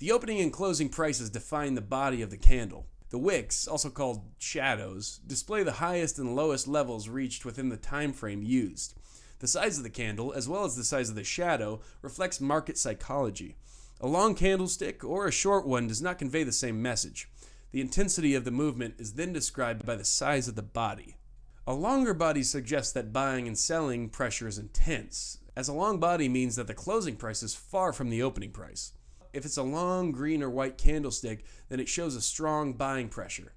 The opening and closing prices define the body of the candle. The wicks, also called shadows, display the highest and lowest levels reached within the time frame used. The size of the candle, as well as the size of the shadow, reflects market psychology. A long candlestick or a short one does not convey the same message. The intensity of the movement is then described by the size of the body. A longer body suggests that buying and selling pressure is intense, as a long body means that the closing price is far from the opening price. If it's a long green or white candlestick, then it shows a strong buying pressure.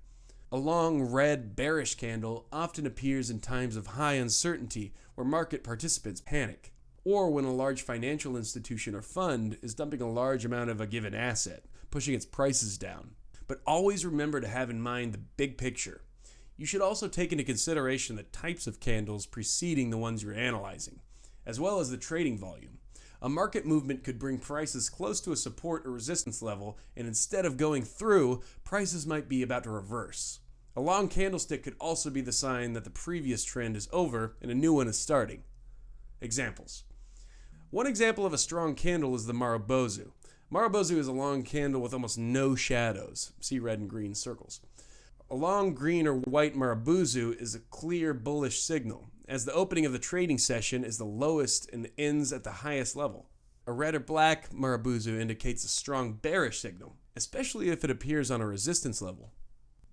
A long red bearish candle often appears in times of high uncertainty where market participants panic, or when a large financial institution or fund is dumping a large amount of a given asset, pushing its prices down. But always remember to have in mind the big picture. You should also take into consideration the types of candles preceding the ones you're analyzing, as well as the trading volume. A market movement could bring prices close to a support or resistance level, and instead of going through, prices might be about to reverse. A long candlestick could also be the sign that the previous trend is over and a new one is starting. Examples. One example of a strong candle is the Marubozu. Marubozu is a long candle with almost no shadows. See red and green circles. A long green or white Marubozu is a clear bullish signal, as the opening of the trading session is the lowest and ends at the highest level. A red or black Marubozu indicates a strong bearish signal, especially if it appears on a resistance level.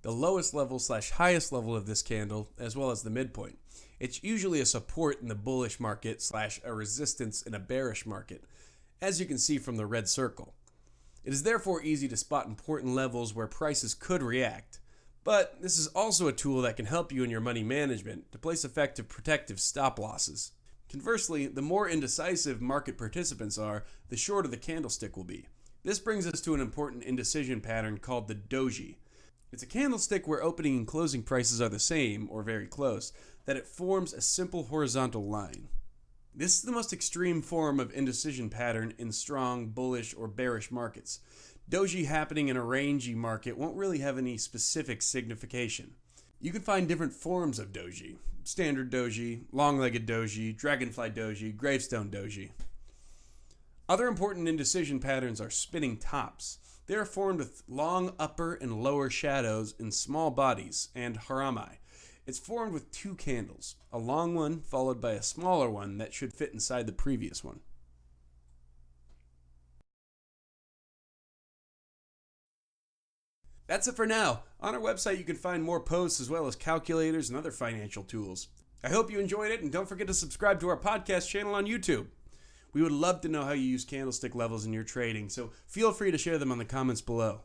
The lowest level / highest level of this candle, as well as the midpoint. It's usually a support in the bullish market / a resistance in a bearish market, as you can see from the red circle. It is therefore easy to spot important levels where prices could react. But this is also a tool that can help you in your money management to place effective protective stop losses. Conversely, the more indecisive market participants are, the shorter the candlestick will be. This brings us to an important indecision pattern called the doji. It's a candlestick where opening and closing prices are the same, or very close, that it forms a simple horizontal line. This is the most extreme form of indecision pattern in strong, bullish, or bearish markets. Doji happening in a rangy market won't really have any specific signification. You can find different forms of doji: standard doji, long-legged doji, dragonfly doji, gravestone doji. Other important indecision patterns are spinning tops. They are formed with long upper and lower shadows in small bodies, and harami. It's formed with two candles, a long one followed by a smaller one that should fit inside the previous one. That's it for now. On our website you can find more posts as well as calculators and other financial tools. I hope you enjoyed it, and don't forget to subscribe to our podcast channel on YouTube. We would love to know how you use candlestick levels in your trading, so feel free to share them on the comments below.